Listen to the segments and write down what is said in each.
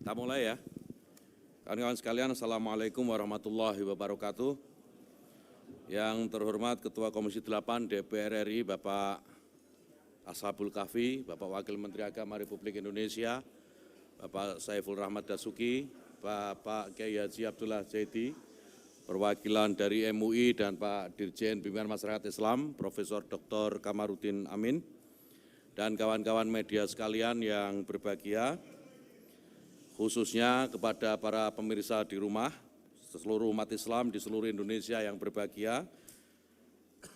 Kita mulai ya. Kawan-kawan sekalian, Assalamualaikum warahmatullahi wabarakatuh. Yang terhormat Ketua Komisi 8 DPR RI, Bapak Ashabul Kahfi, Bapak Wakil Menteri Agama Republik Indonesia, Bapak Saiful Rahmat Dasuki, Bapak Kiai Haji Abdullah Zaidi, perwakilan dari MUI dan Pak Dirjen Bimbingan Masyarakat Islam, Profesor Dr. Kamarudin Amin, dan kawan-kawan media sekalian yang berbahagia, khususnya kepada para pemirsa di rumah, seluruh umat Islam di seluruh Indonesia yang berbahagia.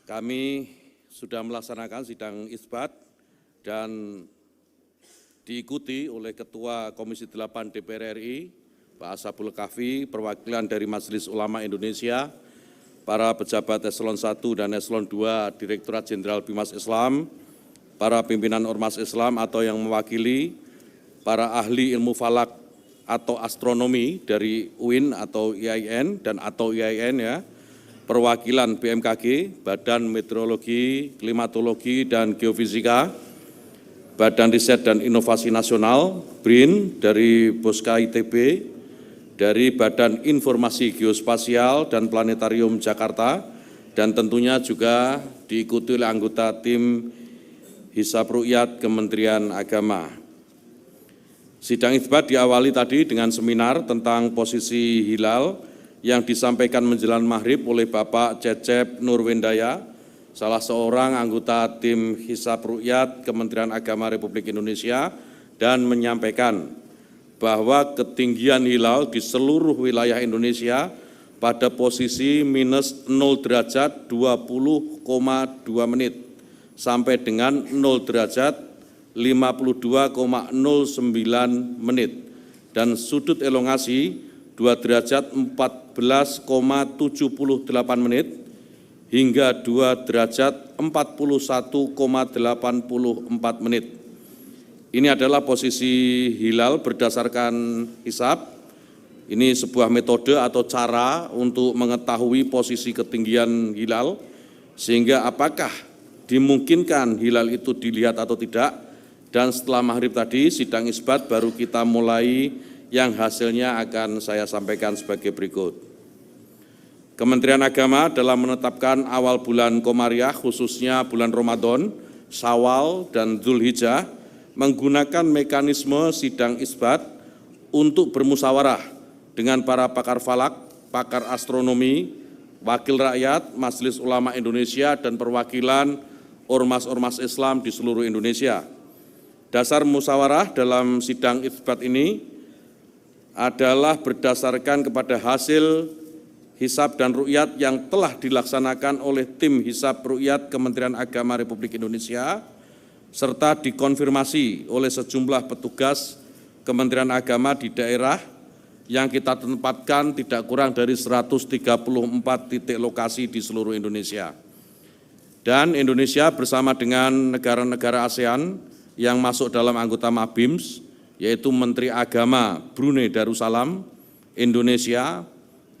Kami sudah melaksanakan sidang isbat dan diikuti oleh Ketua Komisi 8 DPR RI, Pak Ashabul Kahfi, perwakilan dari Majelis Ulama Indonesia, para pejabat Eselon 1 dan Eselon 2 Direktorat Jenderal Bimas Islam, para pimpinan Ormas Islam atau yang mewakili, para ahli ilmu falak atau astronomi dari UIN atau IAIN dan atau IAIN ya, perwakilan BMKG, Badan Meteorologi, Klimatologi dan Geofisika, Badan Riset dan Inovasi Nasional, BRIN, dari Boska ITB, dari Badan Informasi Geospasial dan Planetarium Jakarta, dan tentunya juga diikuti oleh anggota tim Hisab Ru'yat Kementerian Agama. Sidang isbat diawali tadi dengan seminar tentang posisi hilal yang disampaikan menjelang maghrib oleh Bapak Cecep Nurwendaya, salah seorang anggota tim Hisab Ru'yat Kementerian Agama Republik Indonesia, dan menyampaikan bahwa ketinggian hilal di seluruh wilayah Indonesia pada posisi minus 0 derajat 20,2 menit sampai dengan 0 derajat 52,09 menit dan sudut elongasi 2 derajat 14,78 menit hingga 2 derajat 41,84 menit. Ini adalah posisi hilal berdasarkan hisab. Ini sebuah metode atau cara untuk mengetahui posisi ketinggian hilal, sehingga apakah dimungkinkan hilal itu dilihat atau tidak. Dan setelah maghrib tadi, sidang isbat baru kita mulai yang hasilnya akan saya sampaikan sebagai berikut. Kementerian Agama dalam menetapkan awal bulan Komariah, khususnya bulan Ramadan, Syawal, dan Dzulhijjah, menggunakan mekanisme sidang isbat untuk bermusyawarah dengan para pakar falak, pakar astronomi, wakil rakyat, Majelis Ulama Indonesia, dan perwakilan ormas-ormas Islam di seluruh Indonesia. Dasar musyawarah dalam sidang isbat ini adalah berdasarkan kepada hasil hisab dan ru'yat yang telah dilaksanakan oleh tim hisab ru'yat Kementerian Agama Republik Indonesia, serta dikonfirmasi oleh sejumlah petugas Kementerian Agama di daerah yang kita tempatkan tidak kurang dari 134 titik lokasi di seluruh Indonesia. Dan Indonesia bersama dengan negara-negara ASEAN yang masuk dalam anggota MABIMS, yaitu Menteri Agama Brunei Darussalam, Indonesia,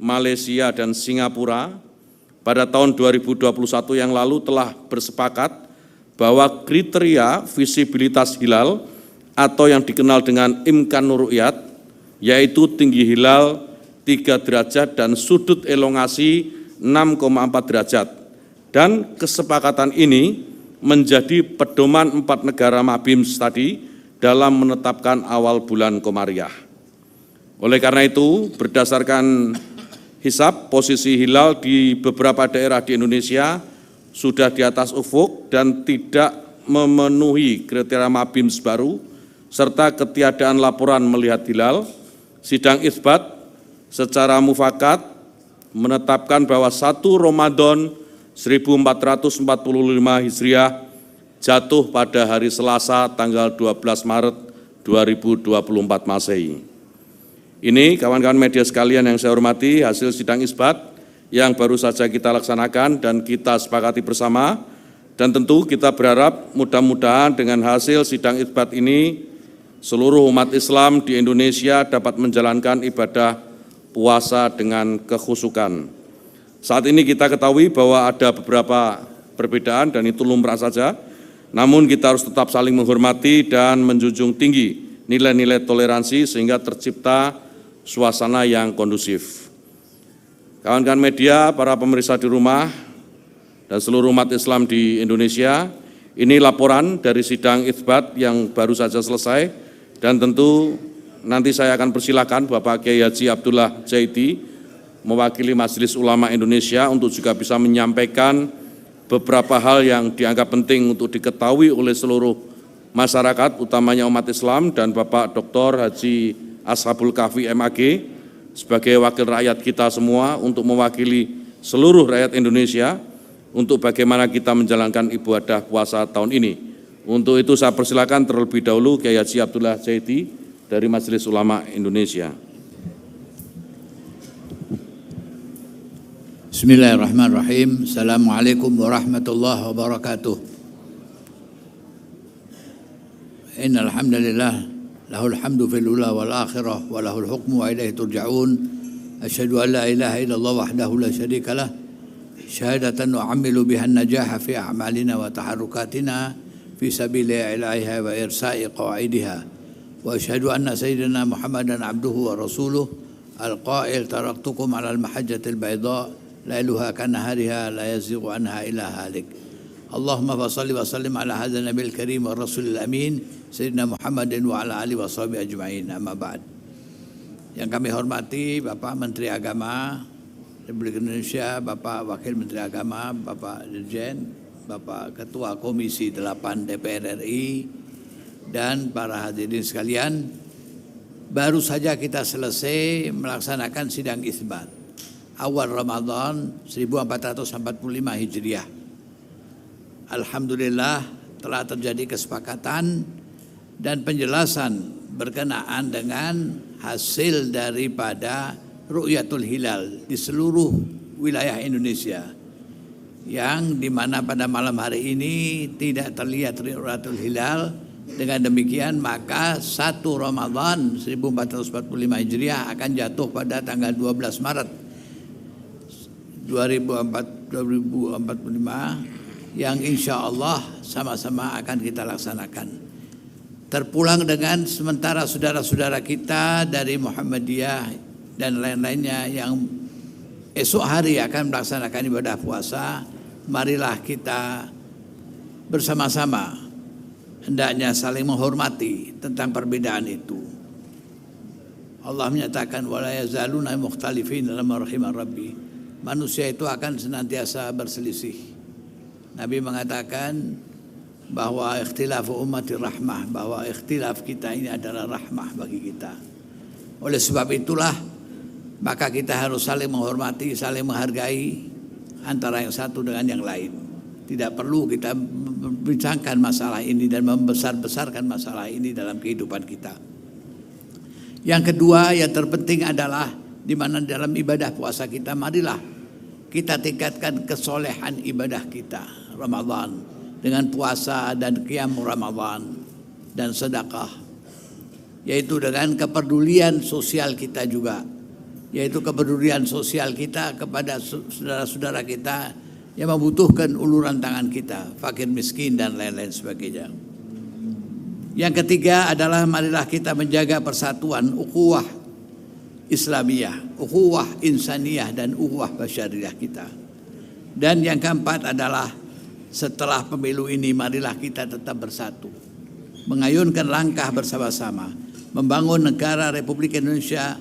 Malaysia, dan Singapura, pada tahun 2021 yang lalu telah bersepakat bahwa kriteria visibilitas hilal atau yang dikenal dengan Imkanur Ru'yat, yaitu tinggi hilal 3 derajat dan sudut elongasi 6,4 derajat. Dan kesepakatan ini menjadi pedoman 4 negara MABIMS tadi dalam menetapkan awal bulan Komariah. Oleh karena itu, berdasarkan hisab, posisi hilal di beberapa daerah di Indonesia sudah di atas ufuk dan tidak memenuhi kriteria MABIMS baru, serta ketiadaan laporan melihat hilal. Sidang isbat secara mufakat menetapkan bahwa 1 Ramadan 1445 Hijriah jatuh pada hari Selasa tanggal 12 Maret 2024 Masehi. Ini kawan-kawan media sekalian yang saya hormati, hasil sidang isbat yang baru saja kita laksanakan dan kita sepakati bersama, dan tentu kita berharap mudah-mudahan dengan hasil sidang isbat ini seluruh umat Islam di Indonesia dapat menjalankan ibadah puasa dengan kekhusyukan. Saat ini kita ketahui bahwa ada beberapa perbedaan dan itu lumrah saja, namun kita harus tetap saling menghormati dan menjunjung tinggi nilai-nilai toleransi sehingga tercipta suasana yang kondusif. Kawan-kawan media, para pemirsa di rumah, dan seluruh umat Islam di Indonesia, ini laporan dari sidang itsbat yang baru saja selesai, dan tentu nanti saya akan persilakan Bapak Kiai Haji Abdullah Jaidi mewakili Majelis Ulama Indonesia untuk juga bisa menyampaikan beberapa hal yang dianggap penting untuk diketahui oleh seluruh masyarakat, utamanya umat Islam, dan Bapak Dr. Haji Ashabul Kahfi MAG sebagai wakil rakyat kita semua untuk mewakili seluruh rakyat Indonesia untuk bagaimana kita menjalankan ibadah puasa tahun ini. Untuk itu saya persilakan terlebih dahulu Kiai Haji Abdullah Jaidi dari Majelis Ulama Indonesia. Bismillahirrahmanirrahim. Assalamualaikum warahmatullahi wabarakatuh. Innal hamdalillah lahul hamdu fil ula wal akhirah wa lahul hukmu wa ilaihi turja'un. Asyhadu an la ilaha illallah wahdahu la syarika lah. Syahadatan nu'ammilu biha an-najaha fi a'malina wa taharrukatina fi sabili ilahiha wa irsa'i qawaidiha. Wa asyhadu anna sayyidina Muhammadan abduhu wa rasuluh al-qail taraktukum ala al-mahajjatil bayda lailuha kanahariha la yazighu anha illa halik. Allahumma fasalli wa sallim ala hadzal nabiyil karim wa rasulil amin sayyidina Muhammadin wa ala alihi wa sahbihi ajma'in. Amma ba'd. Yang kami hormati Bapak Menteri Agama Republik Indonesia, Bapak Wakil Menteri Agama, Bapak Dirjen, Bapak Ketua Komisi 8 DPR RI, dan para hadirin sekalian, baru saja kita selesai melaksanakan sidang itsbat awal Ramadan 1445 Hijriah. Alhamdulillah telah terjadi kesepakatan dan penjelasan berkenaan dengan hasil daripada Ru'yatul Hilal di seluruh wilayah Indonesia, yang dimana pada malam hari ini tidak terlihat Ru'yatul Hilal. Dengan demikian maka 1 Ramadan 1445 Hijriah akan jatuh pada tanggal 12 Maret 2045 yang insya Allah sama-sama akan kita laksanakan. Terpulang dengan sementara saudara-saudara kita dari Muhammadiyah dan lain-lainnya yang esok hari akan melaksanakan ibadah puasa, marilah kita bersama-sama hendaknya saling menghormati tentang perbedaan itu. Allah menyatakan wala yazaluna mukhtalifin lamma rahimar rabbi. Manusia itu akan senantiasa berselisih. Nabi mengatakan bahwa ikhtilafu ummati rahmah, bahwa ikhtilaf kita ini adalah rahmah bagi kita. Oleh sebab itulah maka kita harus saling menghormati, saling menghargai antara yang satu dengan yang lain. Tidak perlu kita membincangkan masalah ini dan membesar-besarkan masalah ini dalam kehidupan kita. Yang kedua yang terpenting adalah di mana dalam ibadah puasa kita, marilah kita tingkatkan kesolehan ibadah kita Ramadan dengan puasa dan qiyam Ramadan dan sedekah, yaitu dengan kepedulian sosial kita juga, yaitu kepedulian sosial kita kepada saudara-saudara kita yang membutuhkan uluran tangan kita, fakir miskin dan lain-lain sebagainya. Yang ketiga adalah marilah kita menjaga persatuan ukhuwah Islamiyah, ukhuwah insaniyah dan ukhuwah basyariyah kita. Dan yang keempat adalah setelah pemilu ini marilah kita tetap bersatu, mengayunkan langkah bersama-sama membangun negara Republik Indonesia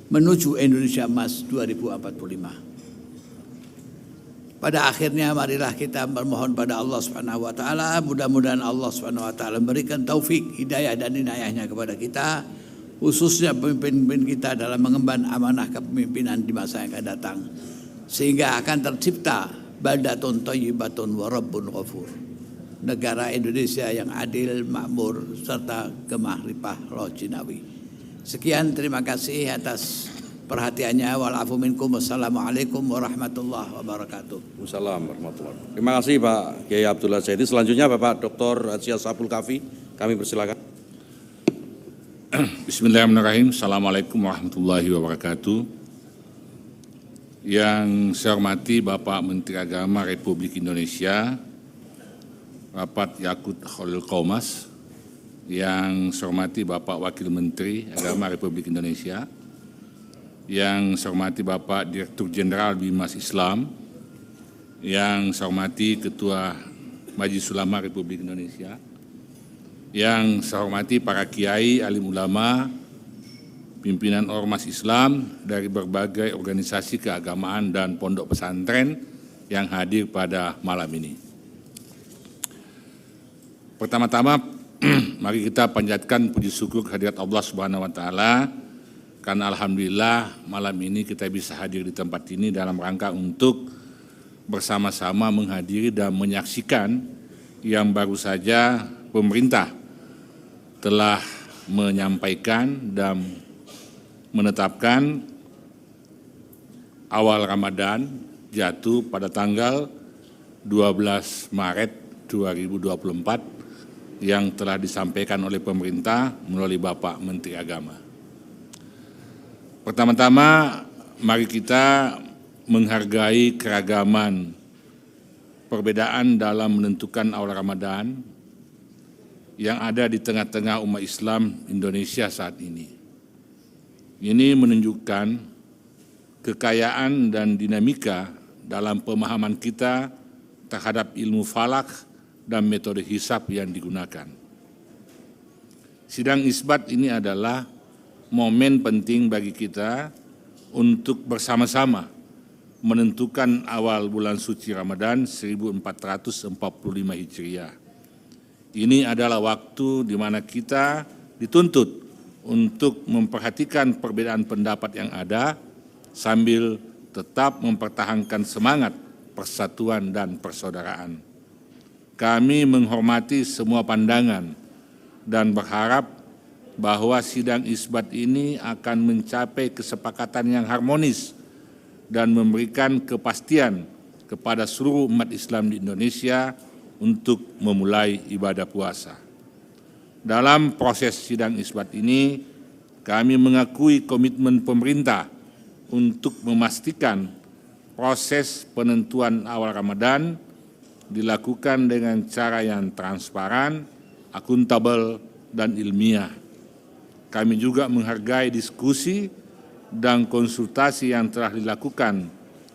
menuju Indonesia Emas 2045. Pada akhirnya marilah kita bermohon pada Allah Subhanahu wa taala, mudah-mudahan Allah Subhanahu wa taala memberikan taufik, hidayah dan inayahnya kepada kita, khususnya pemimpin-pemimpin kita dalam mengemban amanah kepemimpinan di masa yang akan datang, sehingga akan tercipta baldatun thayyibatun wa rabbun ghafur, negara Indonesia yang adil, makmur serta gemah ripah roh jinawi. Sekian, terima kasih atas perhatiannya. Walafu minkum. Wassalamualaikum warahmatullahi wabarakatuh. Wassalamualaikum warahmatullahi wabarakatuh. Terima kasih Pak Kiai Abdullah Jaidi. Selanjutnya Bapak Dr. Haji Ashabul Kahfi, kami persilakan. Bismillahirrahmanirrahim. Assalamualaikum warahmatullahi wabarakatuh. Yang saya hormati Bapak Menteri Agama Republik Indonesia, Bapak Yakut Khalil Qomas, yang saya hormati Bapak Wakil Menteri Agama Republik Indonesia, yang saya hormati Bapak Direktur Jenderal Bimas Islam, yang saya hormati Ketua Majelis Ulama Republik Indonesia, yang saya hormati para kiai, alim ulama, pimpinan ormas Islam dari berbagai organisasi keagamaan dan pondok pesantren yang hadir pada malam ini. Pertama-tama, mari kita panjatkan puji syukur kehadirat Allah Subhanahu wa Ta'ala, karena alhamdulillah malam ini kita bisa hadir di tempat ini dalam rangka untuk bersama-sama menghadiri dan menyaksikan yang baru saja pemerintah telah menyampaikan dan menetapkan awal Ramadan jatuh pada tanggal 12 Maret 2024 yang telah disampaikan oleh pemerintah melalui Bapak Menteri Agama. Pertama-tama, mari kita menghargai keragaman perbedaan dalam menentukan awal Ramadan yang ada di tengah-tengah umat Islam Indonesia saat ini. Ini menunjukkan kekayaan dan dinamika dalam pemahaman kita terhadap ilmu falak dan metode hisab yang digunakan. Sidang isbat ini adalah momen penting bagi kita untuk bersama-sama menentukan awal bulan suci Ramadan 1445 Hijriah. Ini adalah waktu di mana kita dituntut untuk memperhatikan perbedaan pendapat yang ada sambil tetap mempertahankan semangat persatuan dan persaudaraan. Kami menghormati semua pandangan dan berharap bahwa sidang isbat ini akan mencapai kesepakatan yang harmonis dan memberikan kepastian kepada seluruh umat Islam di Indonesia untuk memulai ibadah puasa. Dalam proses sidang isbat ini, kami mengakui komitmen pemerintah untuk memastikan proses penentuan awal Ramadan dilakukan dengan cara yang transparan, akuntabel, dan ilmiah. Kami juga menghargai diskusi dan konsultasi yang telah dilakukan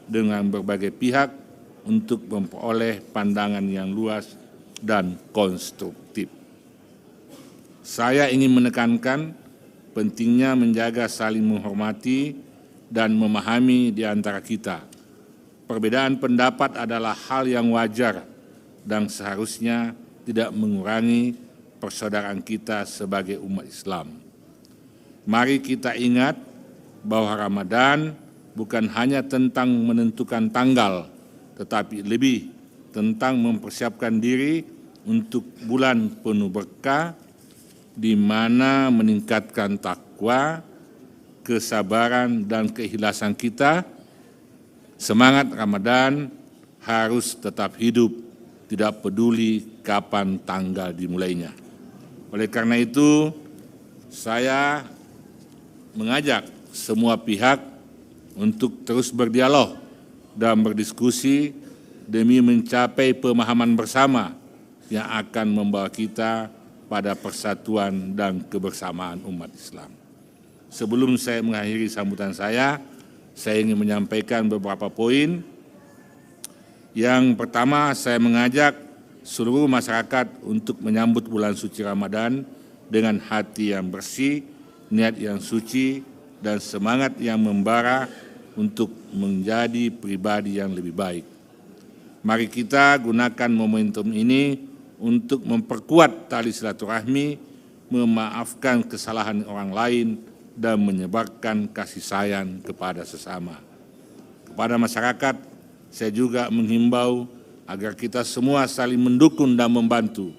dengan berbagai pihak untuk memperoleh pandangan yang luas dan konstruktif. Saya ingin menekankan pentingnya menjaga saling menghormati dan memahami di antara kita. Perbedaan pendapat adalah hal yang wajar dan seharusnya tidak mengurangi persaudaraan kita sebagai umat Islam. Mari kita ingat bahwa Ramadan bukan hanya tentang menentukan tanggal, tetapi lebih tentang mempersiapkan diri untuk bulan penuh berkah, di mana meningkatkan takwa, kesabaran, dan keikhlasan kita. Semangat Ramadan harus tetap hidup, tidak peduli kapan tanggal dimulainya. Oleh karena itu, saya mengajak semua pihak untuk terus berdialog dan berdiskusi demi mencapai pemahaman bersama yang akan membawa kita pada persatuan dan kebersamaan umat Islam. Sebelum saya mengakhiri sambutan saya ingin menyampaikan beberapa poin. Yang pertama, saya mengajak seluruh masyarakat untuk menyambut bulan suci Ramadan dengan hati yang bersih, niat yang suci, dan semangat yang membara untuk menjadi pribadi yang lebih baik. Mari kita gunakan momentum ini untuk memperkuat tali silaturahmi, memaafkan kesalahan orang lain, dan menyebarkan kasih sayang kepada sesama. Kepada masyarakat, saya juga menghimbau agar kita semua saling mendukung dan membantu,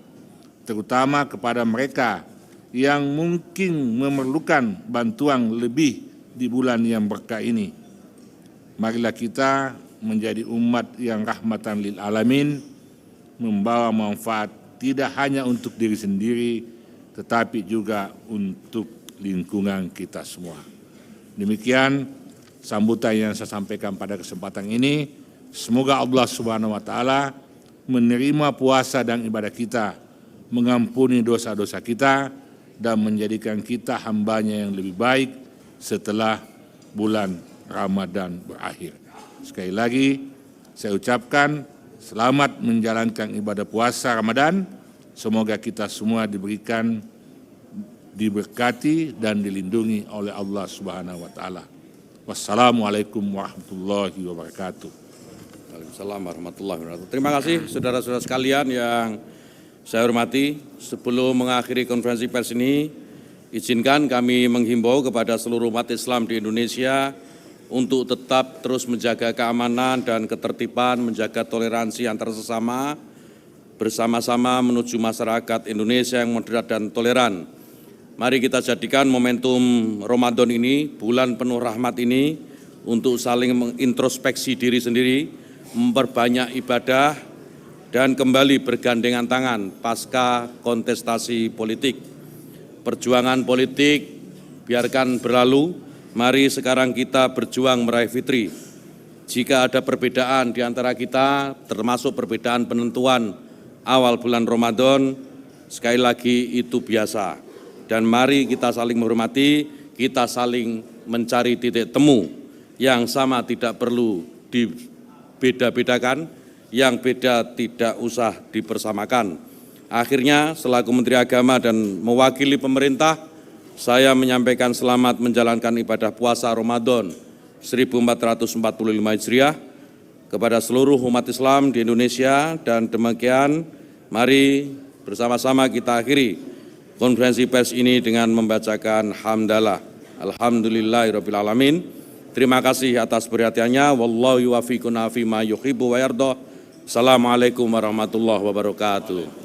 terutama kepada mereka yang mungkin memerlukan bantuan lebih di bulan yang berkah ini. Marilah kita menjadi umat yang rahmatan lil alamin, membawa manfaat tidak hanya untuk diri sendiri, tetapi juga untuk lingkungan kita semua. Demikian sambutan yang saya sampaikan pada kesempatan ini. Semoga Allah Subhanahu wa Ta'ala menerima puasa dan ibadah kita, mengampuni dosa-dosa kita, dan menjadikan kita hambanya yang lebih baik setelah bulan Ramadan berakhir. Sekali lagi, saya ucapkan selamat menjalankan ibadah puasa Ramadan. Semoga kita semua diberkati dan dilindungi oleh Allah Subhanahu wa taala. Wassalamualaikum warahmatullahi wabarakatuh. Waalaikumsalam warahmatullahi wabarakatuh. Terima kasih saudara-saudara sekalian yang saya hormati. Sebelum mengakhiri konferensi pers ini, izinkan kami menghimbau kepada seluruh umat Islam di Indonesia untuk tetap terus menjaga keamanan dan ketertiban, menjaga toleransi antar sesama, bersama-sama menuju masyarakat Indonesia yang moderat dan toleran. Mari kita jadikan momentum Ramadan ini, bulan penuh rahmat ini, untuk saling mengintrospeksi diri sendiri, memperbanyak ibadah, dan kembali bergandengan tangan pasca kontestasi politik. Perjuangan politik biarkan berlalu, mari sekarang kita berjuang meraih fitri. Jika ada perbedaan di antara kita, termasuk perbedaan penentuan awal bulan Ramadan, sekali lagi itu biasa. Dan mari kita saling menghormati, kita saling mencari titik temu yang sama, tidak perlu dibeda-bedakan, yang beda tidak usah dipersamakan. Akhirnya, selaku Menteri Agama dan mewakili pemerintah, saya menyampaikan selamat menjalankan ibadah puasa Ramadan 1445 Hijriah kepada seluruh umat Islam di Indonesia, dan demikian mari bersama-sama kita akhiri konferensi pers ini dengan membacakan hamdalah. Alhamdulillahirabbil alamin. Terima kasih atas perhatiannya. Wallahu yuwaffiquna fima yuhibbu wa yarda. Assalamualaikum warahmatullahi wabarakatuh.